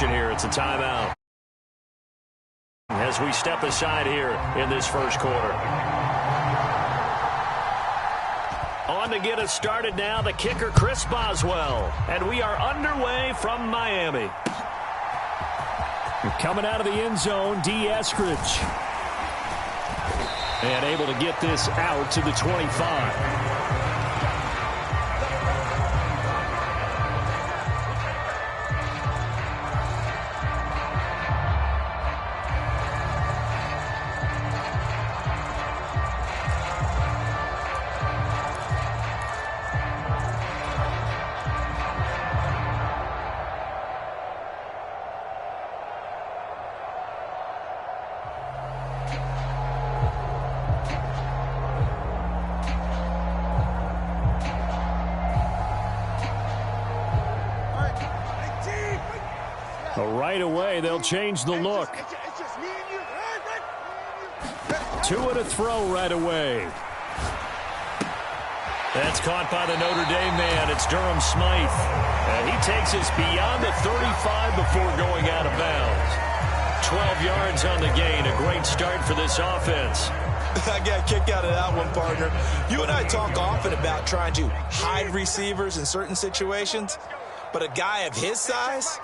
substitution here. It's a timeout. As we step aside here in this first quarter. On to get us started now, the kicker, Chris Boswell. And we are underway from Miami. Coming out of the end zone, D. Eskridge. And able to get this out to the 25. Right away, they'll change the look. 2 and a throw right away. That's caught by the Notre Dame man. It's Durham Smythe. And he takes us beyond the 35 before going out of bounds. 12 yards on the gain. A great start for this offense. I got a kick out of that one, partner. You and I talk often about trying to hide receivers in certain situations. But a guy of his size,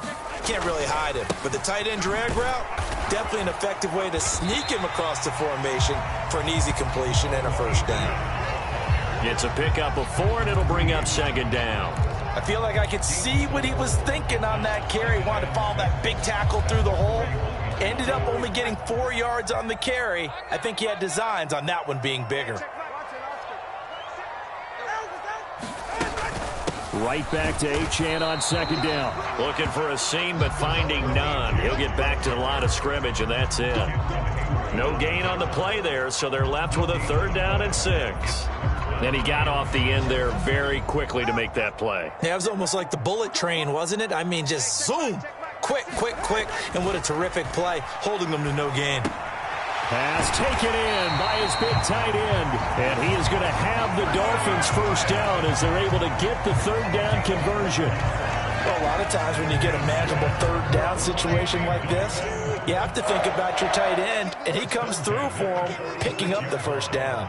can't really hide him. But the tight end drag route, definitely an effective way to sneak him across the formation for an easy completion and a first down. It's a pickup of 4, and it'll bring up second down. I feel like I could see what he was thinking on that carry. Wanted to follow that big tackle through the hole. Ended up only getting 4 yards on the carry. I think he had designs on that one being bigger. Right back to Achane on second down. Looking for a seam, but finding none. He'll get back to the line of scrimmage, and that's it. No gain on the play there, so they're left with a 3rd down and 6. And he got off the end there very quickly to make that play. Yeah, it was almost like the bullet train, wasn't it? I mean, just zoom. Quick, quick, quick. And what a terrific play, holding them to no gain. Pass taken in by his big tight end. And he is going to have the Dolphins first down as they're able to get the 3rd down conversion. Well, a lot of times when you get a manageable 3rd down situation like this, you have to think about your tight end, and he comes through for him, picking up the first down.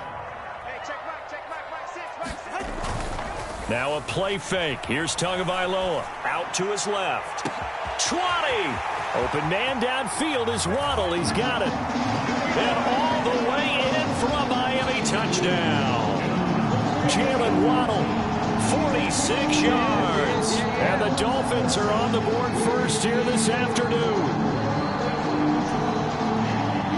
Now a play fake. Here's Tagovailoa out to his left. 20. Open man downfield is Waddle. He's got it. And all the way in for a Miami touchdown. Jalen Waddle, 46 yards. And the Dolphins are on the board first here this afternoon.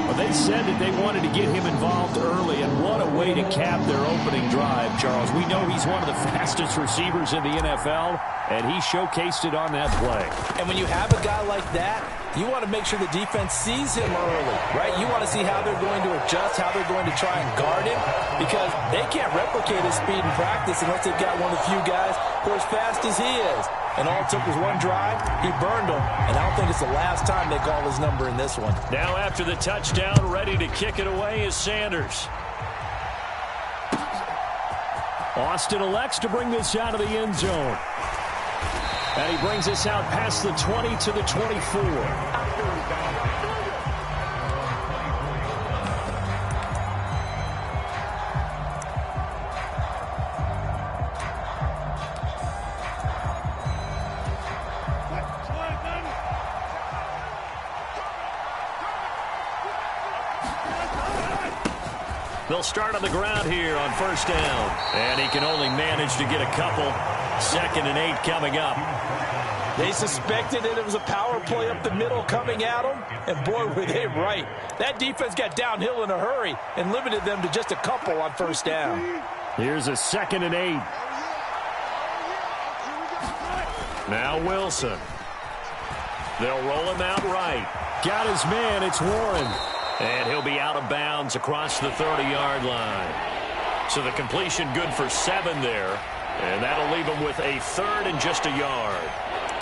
Well, they said that they wanted to get him involved early, and what a way to cap their opening drive, Charles. We know he's one of the fastest receivers in the NFL, and he showcased it on that play. And when you have a guy like that, you want to make sure the defense sees him early, right? You want to see how they're going to adjust, how they're going to try and guard him, because they can't replicate his speed in practice unless they've got one of the few guys who are as fast as he is. And all it took was one drive, he burned them, and I don't think it's the last time they call his number in this one. Now after the touchdown, ready to kick it away is Sanders. Austin elects to bring this out of the end zone. And he brings us out past the 20 to the 24. They'll start on the ground here on first down. And he can only manage to get a couple. 2nd and 8 coming up. They suspected that it was a power play up the middle coming at them, and boy, were they right. That defense got downhill in a hurry and limited them to just a couple on first down. Here's a 2nd and 8. Now Wilson. They'll roll him out right. Got his man, it's Warren. And he'll be out of bounds across the 30-yard line. So the completion good for 7 there. And that'll leave them with a 3rd and just a yard.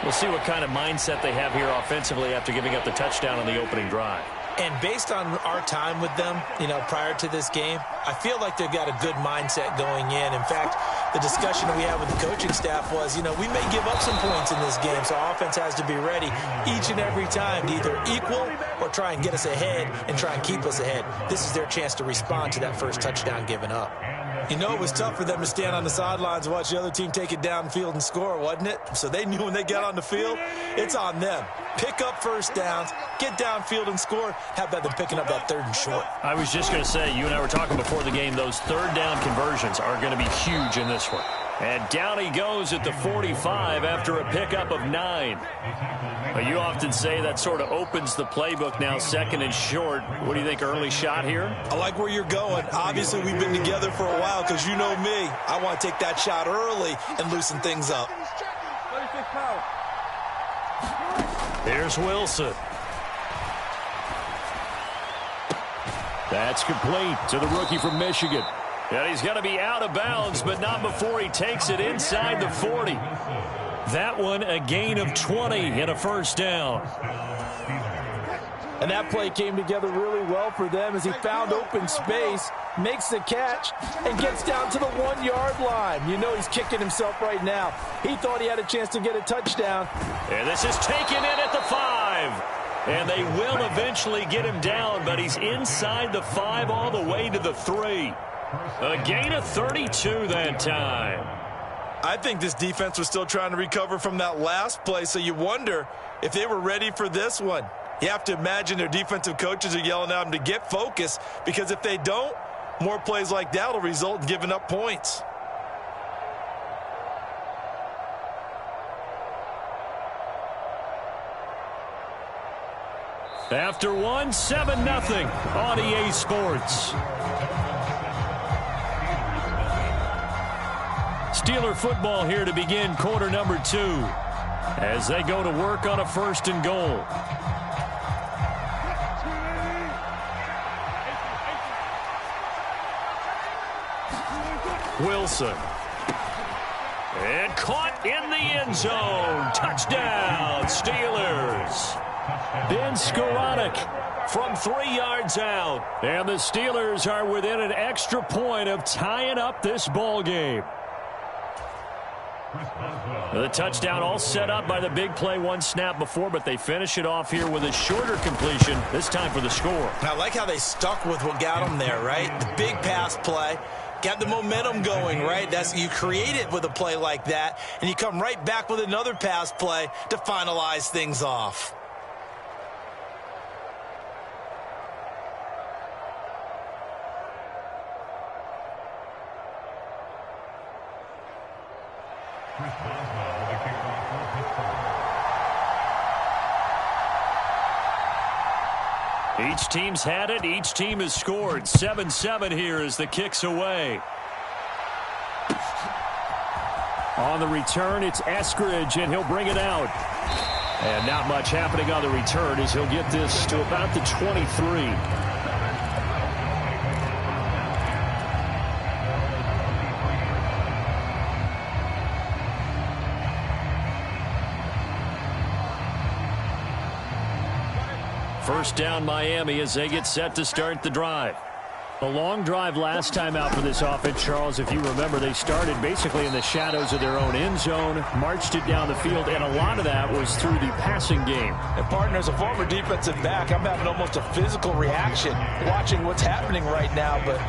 We'll see what kind of mindset they have here offensively after giving up the touchdown on the opening drive. And based on our time with them, prior to this game, I feel like they've got a good mindset going in. In fact, the discussion that we had with the coaching staff was, you know, we may give up some points in this game, so our offense has to be ready each and every time to either equal or try and get us ahead and try and keep us ahead. This is their chance to respond to that first touchdown given up. You know, it was tough for them to stand on the sidelines and watch the other team take it downfield and score, wasn't it? So they knew when they got on the field, it's on them. Pick up first downs, get downfield and score. How about them picking up that 3rd and short? I was just going to say, you and I were talking before the game, those 3rd down conversions are going to be huge in this one. And down he goes at the 45 after a pickup of 9. But you often say that sort of opens the playbook now, 2nd and short. What do you think, early shot here? I like where you're going. Obviously, we've been together for a while because you know me. I want to take that shot early and loosen things up. Here's Wilson. That's complete to the rookie from Michigan. And he's going to be out of bounds, but not before he takes it inside the 40. That one a gain of 20 and a first down. And that play came together really well for them as he found open space, makes the catch, and gets down to the 1-yard line. You know he's kicking himself right now. He thought he had a chance to get a touchdown. And this is taken in at the 5. And they will eventually get him down, but he's inside the 5 all the way to the 3. A gain of 32 that time. I think this defense was still trying to recover from that last play, so you wonder if they were ready for this one. You have to imagine their defensive coaches are yelling at them to get focused, because if they don't, more plays like that will result in giving up points. After one, 7-0 on EA Sports. Steeler football here to begin quarter number 2 as they go to work on a 1st and goal. Wilson. And caught in the end zone. Touchdown, Steelers. Ben Skoranek from 3 yards out. And the Steelers are within an extra point of tying up this ball game. The touchdown all set up by the big play 1 snap before, but they finish it off here with a shorter completion, this time for the score. I like how they stuck with what got them there, right? The big pass play. Got the momentum going, right? You create it with a play like that, and you come right back with another pass play to finalize things off. Each team's had it. Each team has scored. 7-7 here as the kick's away. On the return, it's Eskridge, and he'll bring it out. And not much happening on the return as he'll get this to about the 23. First down, Miami, as they get set to start the drive. A long drive last time out for this offense, Charles. If you remember, they started basically in the shadows of their own end zone, marched it down the field, and a lot of that was through the passing game. And partner, as a former defensive back, I'm having almost a physical reaction watching what's happening right now. But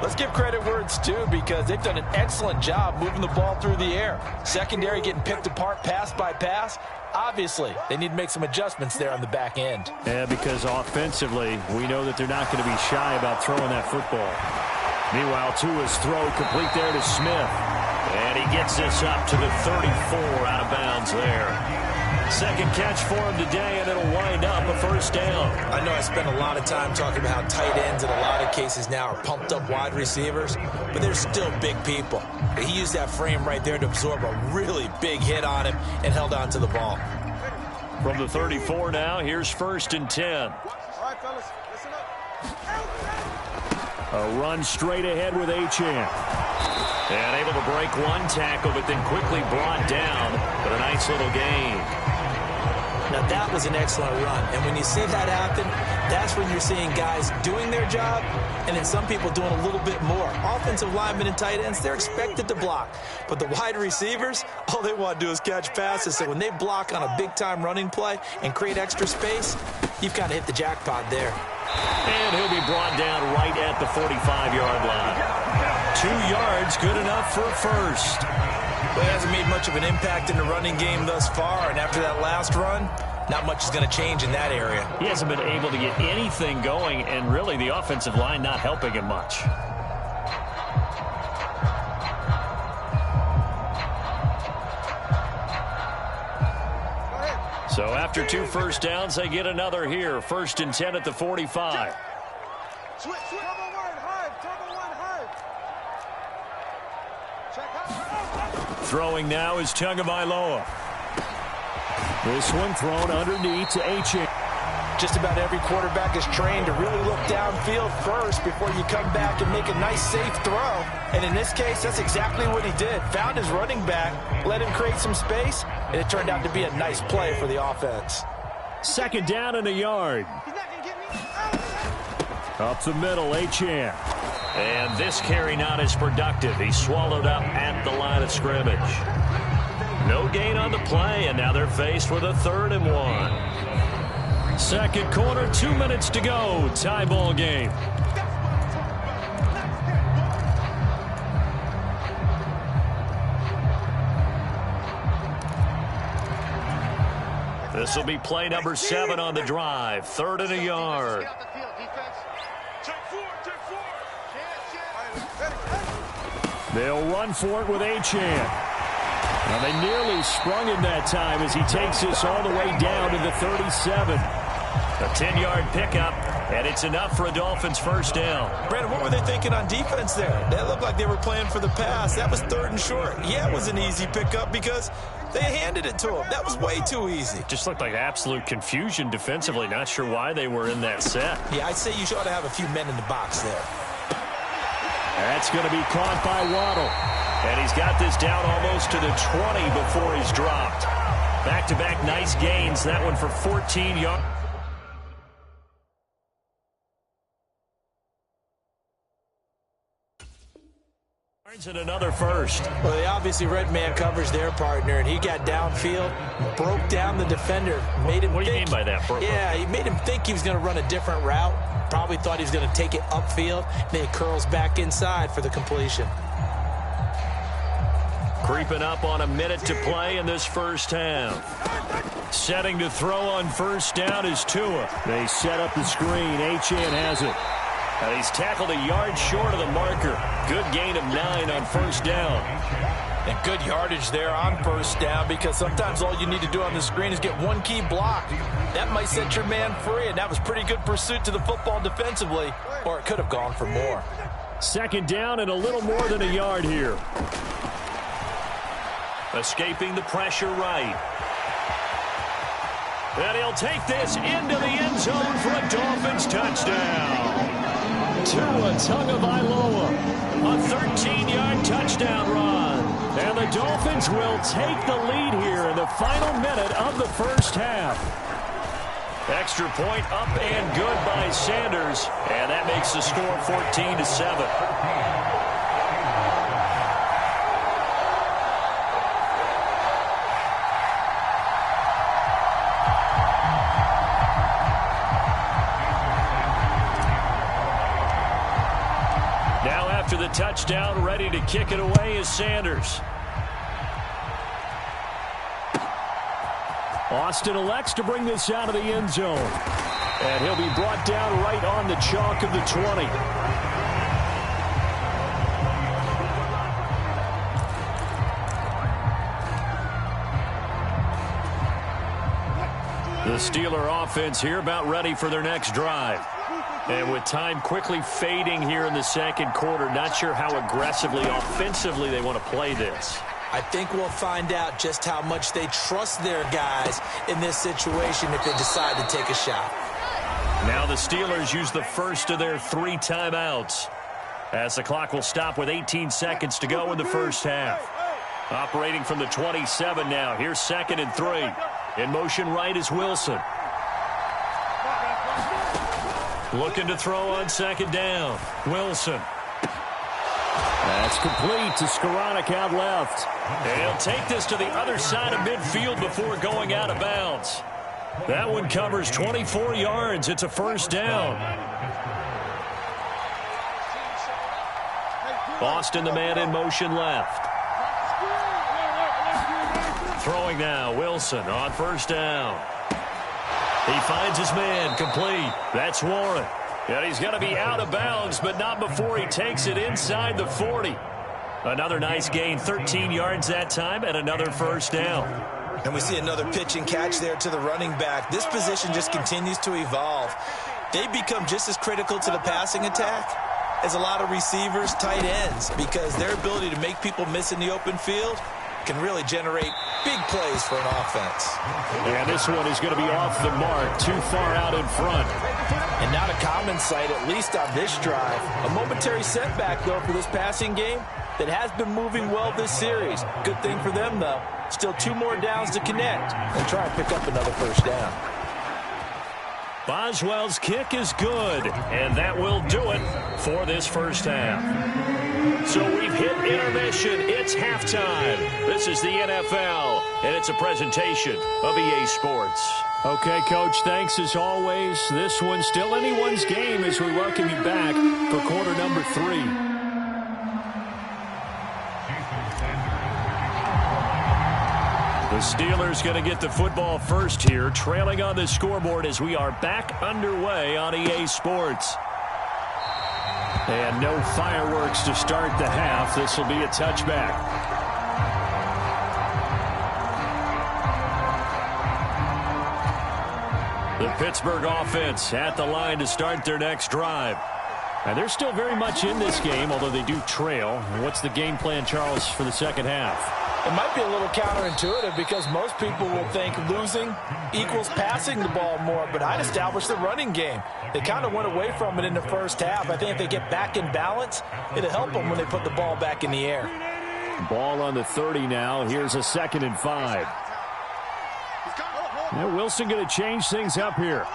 let's give credit where it's due, because they've done an excellent job moving the ball through the air. Secondary getting picked apart pass by pass. Obviously, they need to make some adjustments there on the back end. Yeah, because offensively, we know that they're not going to be shy about throwing that football. Meanwhile, Tua's throw complete there to Smith. And he gets this up to the 34, out of bounds there. Second catch for him today, and it'll wind up a first down. I know I spent a lot of time talking about how tight ends in a lot of cases now are pumped up wide receivers, but they're still big people. He used that frame right there to absorb a really big hit on him and held on to the ball. From the 34 now, here's 1st and 10. All right, fellas, listen up. A run straight ahead with Achane. And able to break one tackle, but then quickly brought down. But a nice little gain. Now, That was an excellent run. And when you see that happen, that's when you're seeing guys doing their job and then some people doing a little bit more. Offensive linemen and tight ends, they're expected to block. But the wide receivers, all they want to do is catch passes. So when they block on a big-time running play and create extra space, you've kind of hit the jackpot there. And he'll be brought down right at the 45-yard line. 2 yards, good enough for a first. Well, he hasn't made much of an impact in the running game thus far, and after that last run, not much is going to change in that area. He hasn't been able to get anything going, and really the offensive line not helping him much. So after 2 first downs, they get another here. 1st and 10 at the 45. Throwing now is Tagovailoa. This one thrown underneath to H.A. Just about every quarterback is trained to really look downfield first before you come back and make a nice, safe throw. And in this case, that's exactly what he did. Found his running back, let him create some space, and it turned out to be a nice play for the offense. 2nd down and a yard. Up the middle, Achane. And this carry not as productive. He's swallowed up at the line of scrimmage. No gain on the play, and now they're faced with a 3rd and 1. Second quarter, 2 minutes to go. Tie ball game. This will be play number 7 on the drive. 3rd and a yard. They'll run for it with Achane. Now they nearly sprung him that time as he takes this all the way down to the 37. A 10-yard pickup, and it's enough for a Dolphins first down. Brandon, what were they thinking on defense there? That looked like they were playing for the pass. That was 3rd and short. Yeah, it was an easy pickup because they handed it to him. That was way too easy. Just looked like absolute confusion defensively. Not sure why they were in that set. Yeah, I'd say you ought to have a few men in the box there. That's going to be caught by Waddle. And he's got this down almost to the 20 before he's dropped. Back-to-back nice gains. That one for 14 yards. And another first. Well, they obviously red man covers their partner, and he got downfield, broke down the defender, made him. What do you mean by that? Yeah, he made him think he was going to run a different route. Probably thought he was going to take it upfield. Then he curls back inside for the completion. Creeping up on a minute to play in this first half. Setting to throw on first down is Tua. They set up the screen. Achane has it. And he's tackled a yard short of the marker. Good gain of 9 on first down. And good yardage there on first down because sometimes all you need to do on the screen is get one key block. That might set your man free, and that was pretty good pursuit to the football defensively, or it could have gone for more. 2nd down and a little more than a yard here. Escaping the pressure right. And he'll take this into the end zone for a Dolphins touchdown. Tua Tagovailoa, a 13-yard touchdown run. And the Dolphins will take the lead here in the final minute of the first half. Extra point up and good by Sanders. And that makes the score 14-7. After the touchdown, ready to kick it away is Sanders. Austin elects to bring this out of the end zone. And he'll be brought down right on the chalk of the 20. The Steeler offense here about ready for their next drive. And with time quickly fading here in the second quarter, not sure how aggressively, offensively they want to play this. I think we'll find out just how much they trust their guys in this situation if they decide to take a shot. Now the Steelers use the first of their 3 timeouts, as the clock will stop with 18 seconds to go in the first half. Operating from the 27 now. Here's 2nd and 3. In motion right is Wilson. Looking to throw on second down. Wilson. That's complete to Skoranek out left. And he'll take this to the other side of midfield before going out of bounds. That one covers 24 yards. It's a first down. Boston, the man in motion left. Throwing now, Wilson on first down. He finds his man, complete. That's Warren. And he's going to be out of bounds, but not before he takes it inside the 40. Another nice gain, 13 yards that time, and another first down. And we see another pitch and catch there to the running back. This position just continues to evolve. They become just as critical to the passing attack as a lot of receivers, tight ends, because their ability to make people miss in the open field can really generate big plays for an offense. And this one is going to be off the mark, too far out in front. And not a common sight, at least on this drive. A momentary setback, though, for this passing game that has been moving well this series. Good thing for them, though. Still 2 more downs to connect and try and pick up another first down. Boswell's kick is good, and that will do it for this first half. So we've hit intermission. It's halftime. This is the NFL, and it's a presentation of EA Sports. Okay, Coach, thanks as always. This one's still anyone's game as we welcome you back for quarter number 3. The Steelers going to get the football first here, trailing on the scoreboard as we are back underway on EA Sports. And no fireworks to start the half. This will be a touchback. The Pittsburgh offense at the line to start their next drive. And they're still very much in this game, although they do trail. What's the game plan, Charles, for the second half? It might be a little counterintuitive because most people will think losing equals passing the ball more, but I'd establish the running game. They kind of went away from it in the first half. I think if they get back in balance, it'll help them when they put the ball back in the air. Ball on the 30 now. Here's a 2nd and 5. Now Wilson going to change things up here.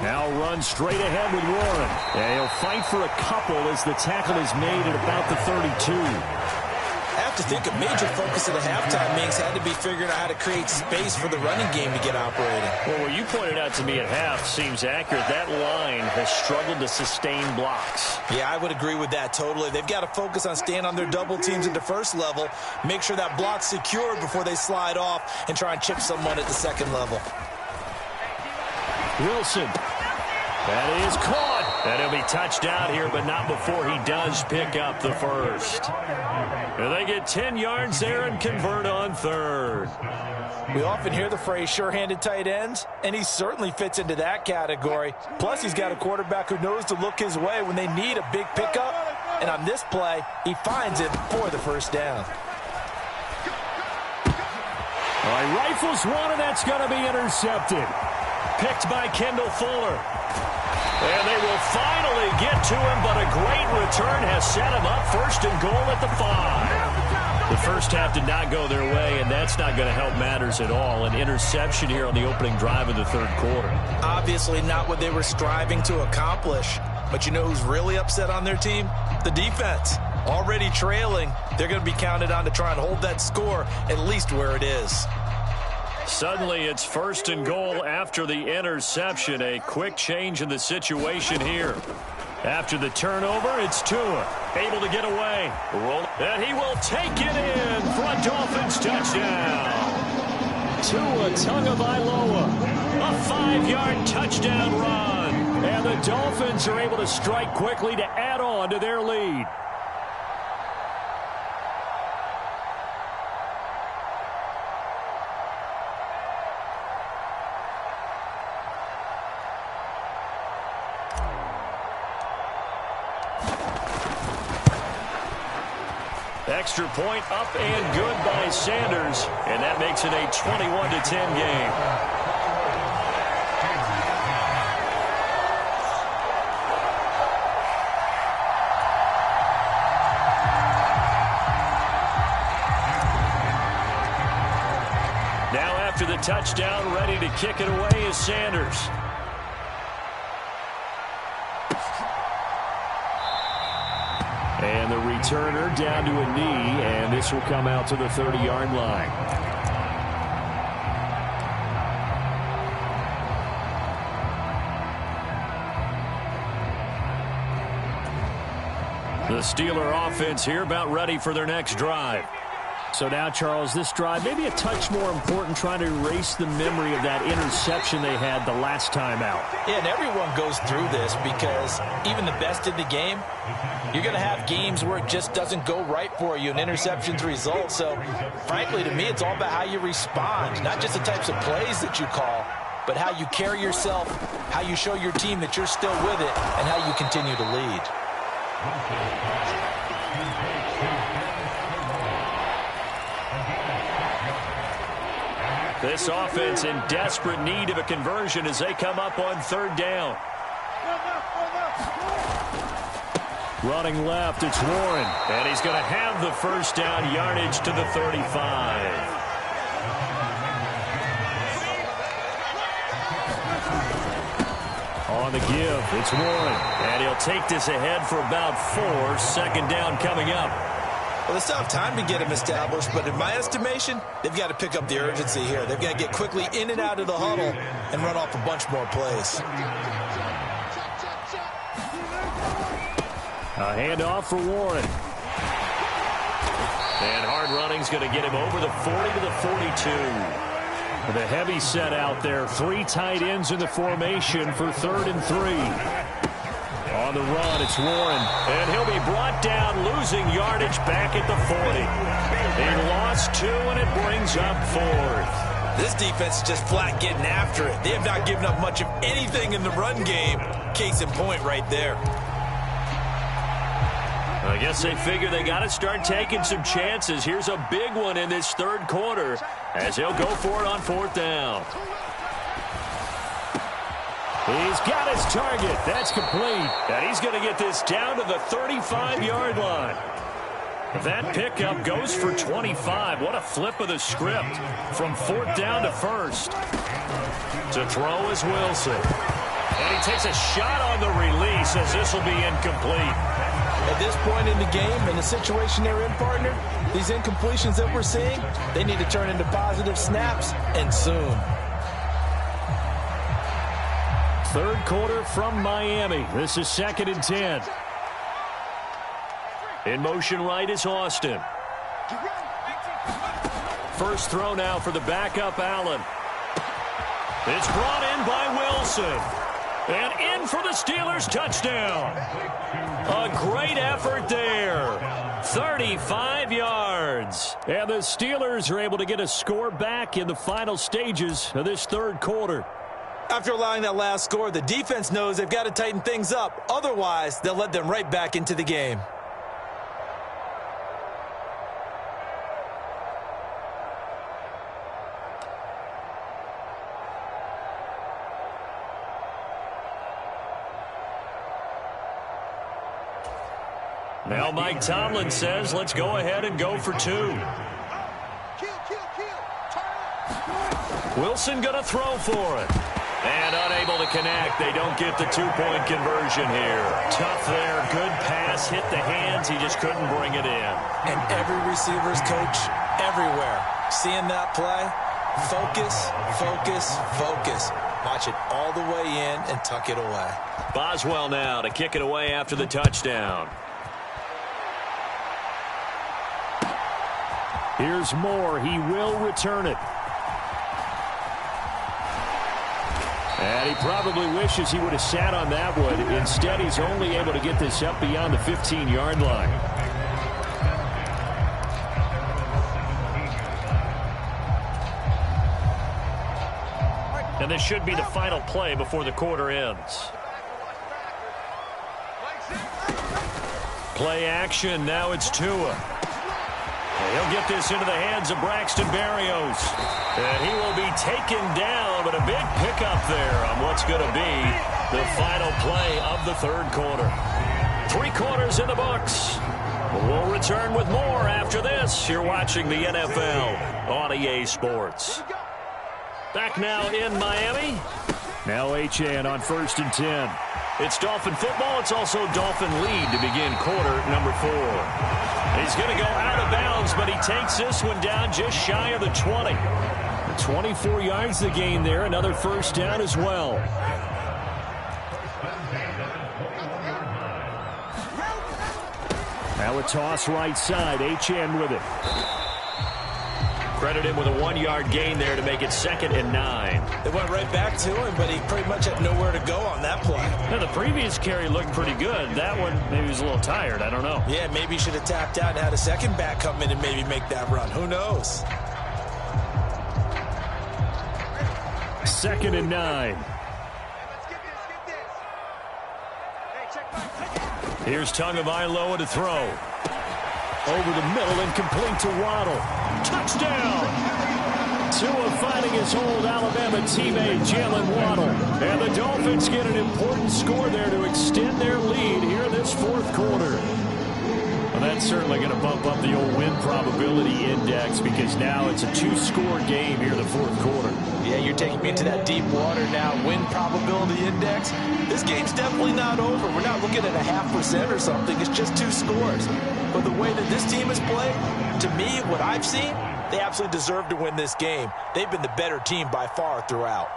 Now run straight ahead with Warren. And he'll fight for a couple as the tackle is made at about the 32. I have to think a major focus of the halftime meetings had to be figuring out how to create space for the running game to get operating. Well, what you pointed out to me at half seems accurate. That line has struggled to sustain blocks. Yeah, I would agree with that totally. They've got to focus on staying on their double teams at the first level, make sure that block's secured before they slide off and try and chip someone at the second level. Wilson. That is caught. And he'll be touched out here, but not before he does pick up the first. And they get 10 yards there and convert on 3rd. We often hear the phrase sure-handed tight ends, and he certainly fits into that category. Plus, he's got a quarterback who knows to look his way when they need a big pickup. And on this play, he finds it for the first down. All right, rifles one, and that's going to be intercepted. Picked by Kendall Fuller. And they will finally get to him, but a great return has set him up 1st and goal at the 5. The first half did not go their way, and that's not going to help matters at all. An interception here on the opening drive of the 3rd quarter. Obviously not what they were striving to accomplish. But you know who's really upset on their team? The defense. Already trailing, they're going to be counted on to try and hold that score at least where it is. Suddenly, it's 1st and goal after the interception. A quick change in the situation here. After the turnover, it's Tua. Able to get away. And he will take it in for a Dolphins touchdown. Tua Tagovailoa. A 5-yard touchdown run. And the Dolphins are able to strike quickly to add on to their lead. Extra point up and good by Sanders, and that makes it a 21-10 game. after the touchdown, ready to kick it away is Sanders. And the returner down to a knee, and this will come out to the 30-yard line. The Steeler offense here about ready for their next drive. So now, Charles, this drive maybe a touch more important, trying to erase the memory of that interception they had the last time out. Yeah, and everyone goes through this because even the best in the game, you're going to have games where it just doesn't go right for you and interceptions result. So, frankly, to me, it's all about how you respond, not just the types of plays that you call, but how you carry yourself, how you show your team that you're still with it, and how you continue to lead. This offense in desperate need of a conversion as they come up on third down. Running left, it's Warren. And he's going to have the first down, yardage to the 35. On the give, it's Warren. And he'll take this ahead for about 4. Second down coming up. Well, they still have time to get him established, but in my estimation, they've got to pick up the urgency here. They've got to get quickly in and out of the huddle and run off a bunch more plays. A handoff for Warren. And hard running's going to get him over the 40 to the 42. The heavy set out there. 3 tight ends in the formation for 3rd and 3. On the run, it's Warren. And he'll be brought down, losing yardage back at the 40. They lost 2, and it brings up 4th. This defense is just flat getting after it. They have not given up much of anything in the run game. Case in point right there. I guess they figure they got to start taking some chances. Here's a big one in this third quarter as he'll go for it on 4th down. He's got his target. That's complete. And he's going to get this down to the 35-yard line. That pickup goes for 25. What a flip of the script from 4th down to 1st. To throw is Wilson. And he takes a shot on the release as this will be incomplete. At this point in the game, in the situation they're in, partner, these incompletions that we're seeing, they need to turn into positive snaps, and soon. Third quarter from Miami. This is 2nd and 10. In motion right is Austin. First throw now for the backup Allen. It's brought in by Wilson. And in for the Steelers touchdown. A great effort there. 35 yards. And the Steelers are able to get a score back in the final stages of this third quarter. After allowing that last score, the defense knows they've got to tighten things up. Otherwise, they'll let them right back into the game. Now Mike Tomlin says, let's go ahead and go for 2. Wilson going to throw for it. And unable to connect. They don't get the 2-point conversion here. Tough there. Good pass. Hit the hands. He just couldn't bring it in. And every receiver's coach everywhere. Seeing that play, focus, focus, focus. Watch it all the way in and tuck it away. Boswell now to kick it away after the touchdown. Here's Moore. He will return it. And he probably wishes he would have sat on that one. Instead, he's only able to get this up beyond the 15-yard line. And this should be the final play before the quarter ends. Play action. Now it's Tua. He'll get this into the hands of Braxton Berrios. And he will be taken down, but a big pickup there on what's going to be the final play of the third quarter. 3 quarters in the books. We'll return with more after this. You're watching the NFL on EA Sports. Back now in Miami. Now Achane on 1st and 10. It's Dolphin football. It's also Dolphin lead to begin quarter number 4. He's going to go out of bounds, but he takes this one down just shy of the 20. 24 yards to gain there. Another first down as well. Now a toss right side. Achane with it. Credit him with a 1-yard gain there to make it 2nd and 9. They went right back to him, but he pretty much had nowhere to go on that play. Now, the previous carry looked pretty good. That one, maybe he was a little tired. I don't know. Yeah, maybe he should have tapped out and had a second back come in and maybe make that run. Who knows? 2nd and 9. Here's Tagovailoa to throw. Over the middle and complete to Waddle. Touchdown! Tua finding his old Alabama teammate, Jalen Waddle. And the Dolphins get an important score there to extend their lead here in this 4th quarter. Well, that's certainly going to bump up the old win probability index because now it's a 2-score game here in the 4th quarter. Yeah, you're taking me into that deep water now. Win probability index. This game's definitely not over. We're not looking at a 0.5% or something. It's just 2 scores. But the way that this team has played, to me, what I've seen, they absolutely deserve to win this game. They've been the better team by far throughout.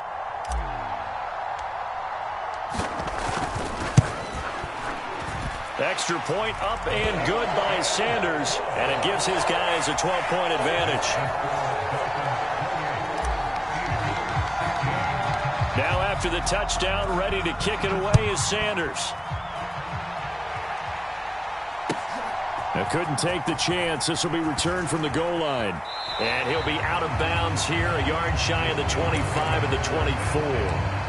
Extra point up and good by Sanders. And it gives his guys a 12-point advantage. Now after the touchdown, ready to kick it away is Sanders. Now couldn't take the chance. This will be returned from the goal line. And he'll be out of bounds here, a yard shy of the 25 and the 24.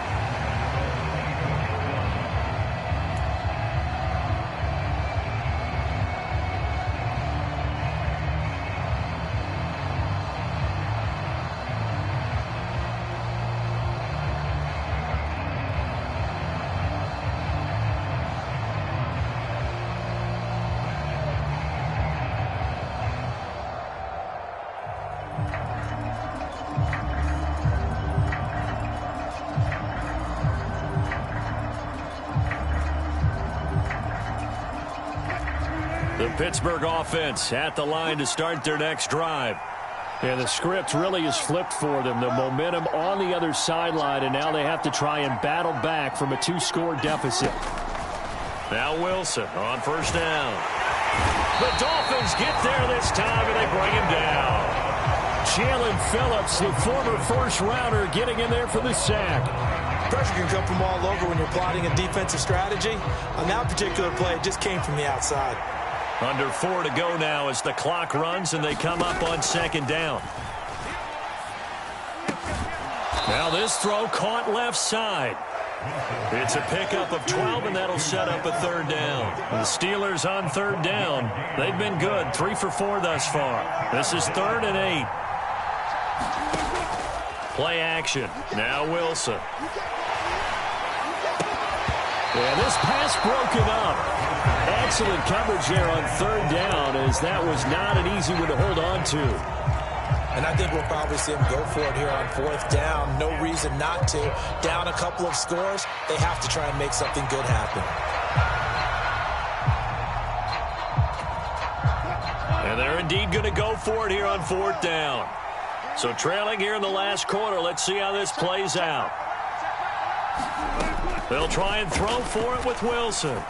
The Pittsburgh offense at the line to start their next drive. Yeah, the script really is flipped for them. The momentum on the other sideline, and now they have to try and battle back from a 2-score deficit. Now Wilson on 1st down. The Dolphins get there this time, and they bring him down. Jalen Phillips, the former first-rounder, getting in there for the sack. Pressure can come from all over when you're plotting a defensive strategy. On that particular play, it just came from the outside. Under 4 to go now as the clock runs and they come up on 2nd down. Now this throw caught left side. It's a pickup of 12, and that'll set up a 3rd down. The Steelers on 3rd down. They've been good, 3 for 4 thus far. This is 3rd and 8. Play action. Now Wilson. Yeah, this pass broken up. Excellent coverage there on 3rd down, as that was not an easy one to hold on to. And I think we'll probably see him go for it here on 4th down. No reason not to. Down a couple of scores, they have to try and make something good happen. And they're indeed going to go for it here on 4th down. So trailing here in the last quarter, let's see how this plays out. They'll try and throw for it with Wilson.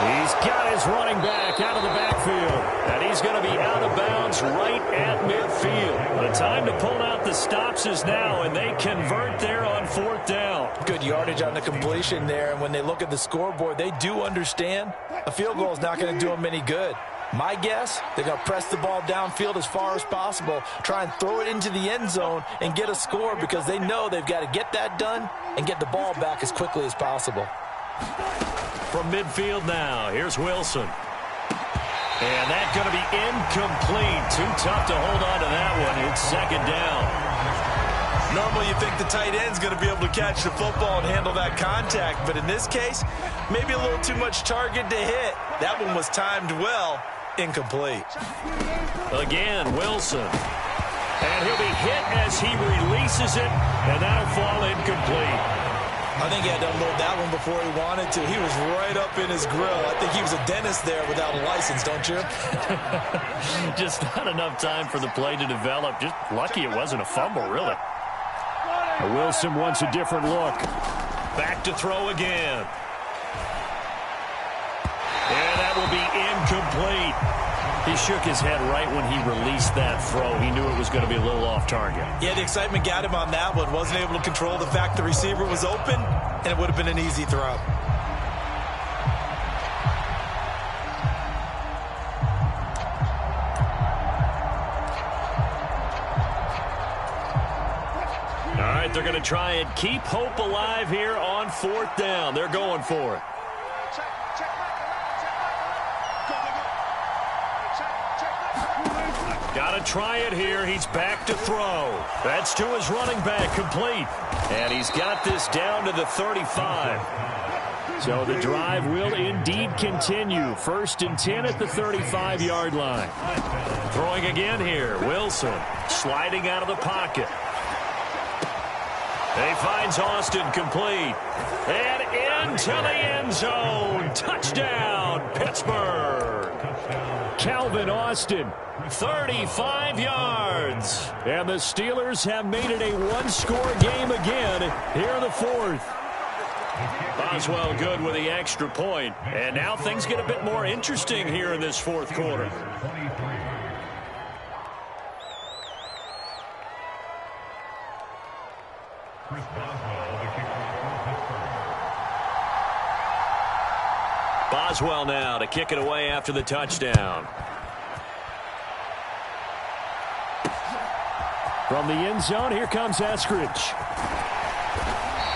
He's got his running back out of the backfield. And he's going to be out of bounds right at midfield. The time to pull out the stops is now, and they convert there on 4th down. Good yardage on the completion there, and when they look at the scoreboard, they do understand a field goal is not going to do them any good. My guess, they're going to press the ball downfield as far as possible, try and throw it into the end zone and get a score because they know they've got to get that done and get the ball back as quickly as possible. From midfield now, here's Wilson. And that's going to be incomplete. Too tough to hold on to that one. It's 2nd down. Normally you think the tight end's going to be able to catch the football and handle that contact, but in this case, maybe a little too much target to hit. That one was timed well. Incomplete. Again, Wilson. And he'll be hit as he releases it, and that'll fall incomplete. I think he had to unload that one before he wanted to. He was right up in his grill. I think he was a dentist there without a license, don't you? Just not enough time for the play to develop. Just lucky it wasn't a fumble, really. Wilson wants a different look. Back to throw again. And that will be incomplete. He shook his head right when he released that throw. He knew it was going to be a little off target. Yeah, the excitement got him on that one. Wasn't able to control the fact the receiver was open, and it would have been an easy throw. All right, they're going to try and keep hope alive here on 4th down. They're going for it. Got to try it here. He's back to throw. That's to his running back, complete. And he's got this down to the 35. So the drive will indeed continue. 1st and 10 at the 35-yard line. Throwing again here. Wilson sliding out of the pocket. He finds Austin, complete. And into the end zone. Touchdown, Pittsburgh. Calvin Austin. 35 yards. And the Steelers have made it a one-score game again here in the 4th. Boswell good with the extra point. And now things get a bit more interesting here in this 4th quarter. Boswell now to kick it away after the touchdown. From the end zone, here comes Eskridge.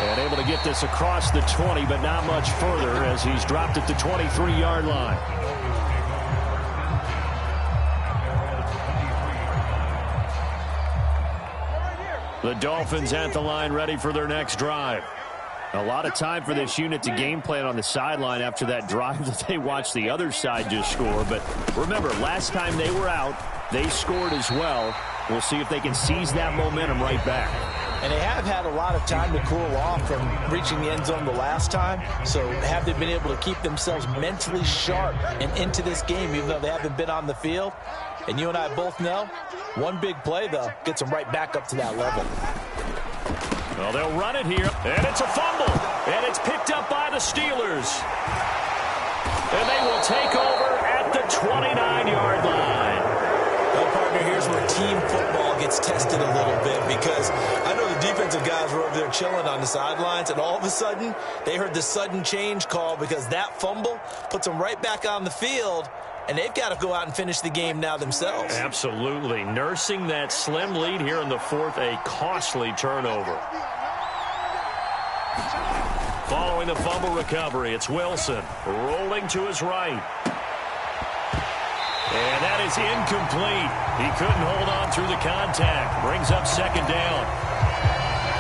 And able to get this across the 20, but not much further as he's dropped at the 23-yard line. The Dolphins at the line, ready for their next drive. A lot of time for this unit to game plan on the sideline after that drive that they watched the other side just score. But remember, last time they were out, they scored as well. We'll see if they can seize that momentum right back. And they have had a lot of time to cool off from reaching the end zone the last time. So have they been able to keep themselves mentally sharp and into this game, even though they haven't been on the field? And you and I both know, one big play, though, gets them right back up to that level. Well, they'll run it here, and it's a fumble, and it's picked up by the Steelers. And they will take over at the 29-yard line. Well, partner, here's where team football gets tested a little bit, because I know the defensive guys were over there chilling on the sidelines, and all of a sudden, they heard the sudden change call because that fumble puts them right back on the field, and they've got to go out and finish the game now themselves. Absolutely. Nursing that slim lead here in the 4th, a costly turnover. Following the fumble recovery, it's Wilson rolling to his right. And that is incomplete. He couldn't hold on through the contact. Brings up 2nd down.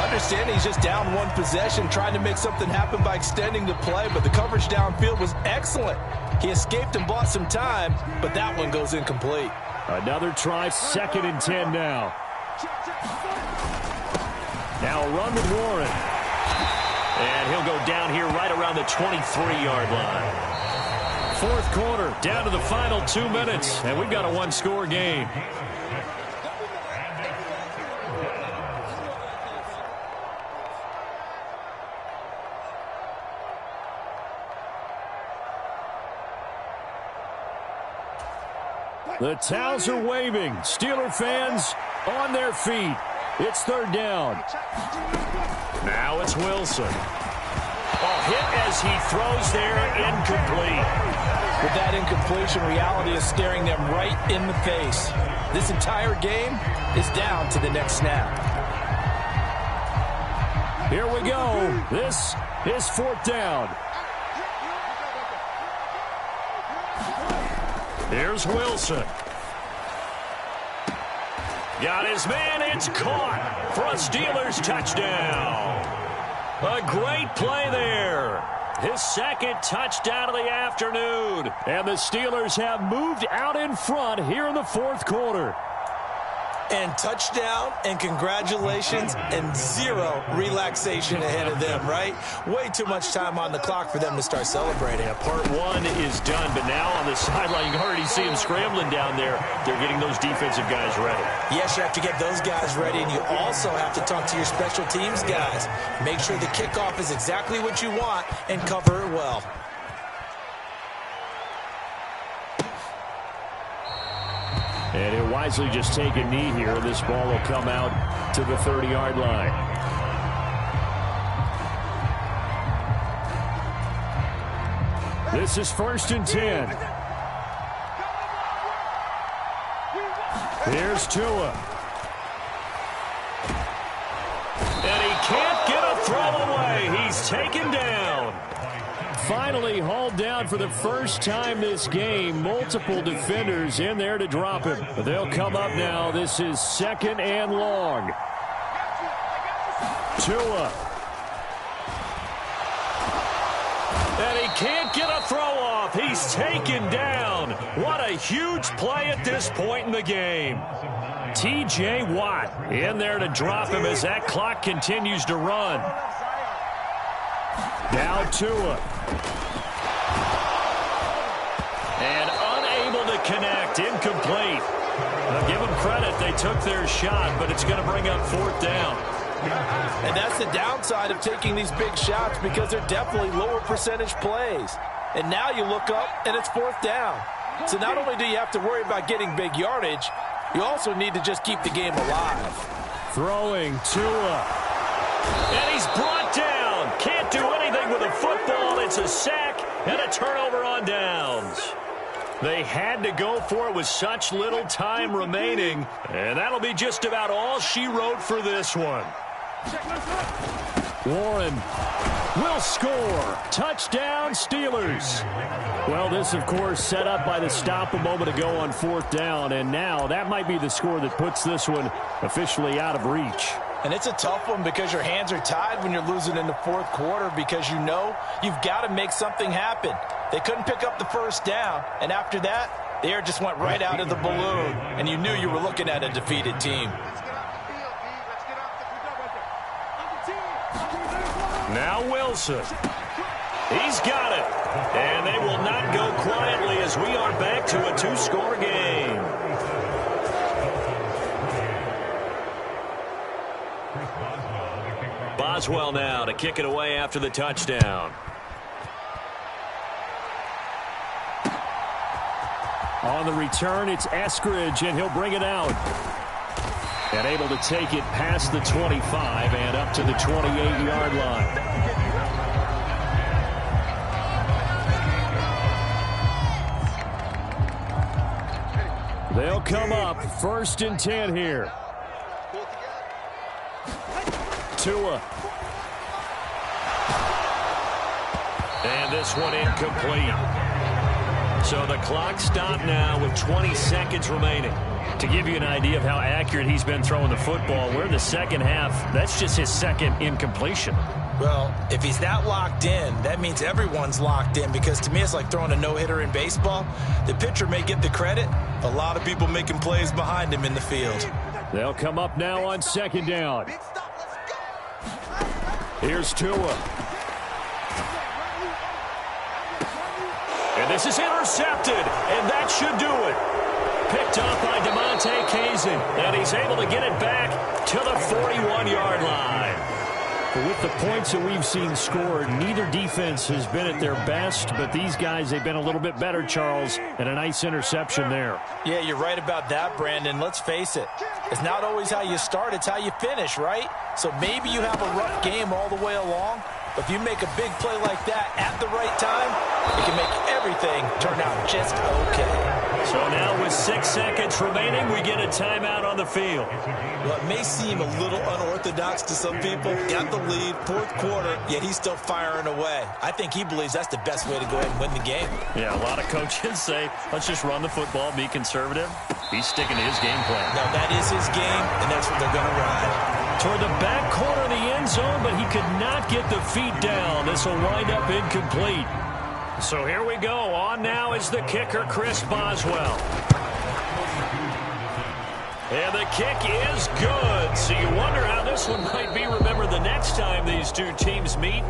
Understand he's just down one possession, trying to make something happen by extending the play, but the coverage downfield was excellent. He escaped and bought some time, but that one goes incomplete. Another try, 2nd and 10 now. Now a run with Warren. And he'll go down here right around the 23-yard line. 4th quarter, down to the final 2 minutes, and we've got a one-score game. The towels are waving. Steeler fans on their feet. It's 3rd down. Now it's Wilson. Hit as he throws there, incomplete. With that incompletion, reality is staring them right in the face. This entire game is down to the next snap. Here we go. This is 4th down. Here's Wilson. Got his man. It's caught for a Steelers touchdown. A great play there. His 2nd touchdown of the afternoon. And the Steelers have moved out in front here in the 4th quarter. And touchdown and congratulations and zero relaxation ahead of them, right? Way too much time on the clock for them to start celebrating. Yeah, part one is done, but now on the sideline, you can already see them scrambling down there. They're getting those defensive guys ready. Yes, you have to get those guys ready, and you also have to talk to your special teams guys. Make sure the kickoff is exactly what you want and cover it well. And he'll wisely just take a knee here. This ball will come out to the 30-yard line. This is 1st and 10. Here's Tua. And he can't get a throw away. He's taken down. Finally hauled down for the first time this game. Multiple defenders in there to drop him. But they'll come up now. This is 2nd and long. Tua. And he can't get a throw off. He's taken down. What a huge play at this point in the game. T.J. Watt in there to drop him as that clock continues to run. Now Tua. And unable to connect. Incomplete. Now give them credit. They took their shot, but it's going to bring up 4th down. And that's the downside of taking these big shots because they're definitely lower percentage plays. And now you look up, and it's 4th down. So not only do you have to worry about getting big yardage, you also need to just keep the game alive. Throwing Tua. And he's brought down. Can't do anything with a football. It's a sack and a turnover on downs. They had to go for it with such little time remaining. And that'll be just about all she wrote for this one. Warren will score. Touchdown, Steelers. Well, this, of course, set up by the stop a moment ago on 4th down. And now that might be the score that puts this one officially out of reach. And it's a tough one because your hands are tied when you're losing in the 4th quarter because you know you've got to make something happen. They couldn't pick up the 1st down, and after that, the air just went right out of the balloon, and you knew you were looking at a defeated team. Now Wilson. He's got it. And they will not go quietly as we are back to a 2-score game. Boswell now to kick it away after the touchdown. On the return, it's Eskridge, and he'll bring it out. And able to take it past the 25 and up to the 28-yard line. They'll come up 1st and 10 here. Tua. And this one incomplete. So the clock stopped now with 20 seconds remaining. To give you an idea of how accurate he's been throwing the football, we're in the second half. That's just his 2nd incompletion. Well, if he's that locked in, that means everyone's locked in because to me it's like throwing a no-hitter in baseball. The pitcher may get the credit. A lot of people making plays behind him in the field. They'll come up now on 2nd down. Here's Tua. And this is intercepted, and that should do it. Picked up by DeMonte Kazin, and he's able to get it back to the 41-yard line. With the points that we've seen scored, neither defense has been at their best, but these guys, they've been a little bit better, Charles, and a nice interception there. Yeah, you're right about that, Brandon. Let's face it. It's not always how you start, it's how you finish, right? So maybe you have a rough game all the way along, but if you make a big play like that at the right time, it can make everything turn out just okay. So now with 6 seconds remaining, we get a timeout on the field. Well, it may seem a little unorthodox to some people. Got the lead, 4th quarter, yet he's still firing away. I think he believes that's the best way to go ahead and win the game. Yeah, a lot of coaches say, let's just run the football, be conservative. He's sticking to his game plan. Now, that is his game, and that's what they're going to ride. Toward the back corner of the end zone, but he could not get the feet down. This will wind up incomplete. So here we go. On now is the kicker, Chris Boswell. And the kick is good. So you wonder how this one might be remembered the next time these two teams meet.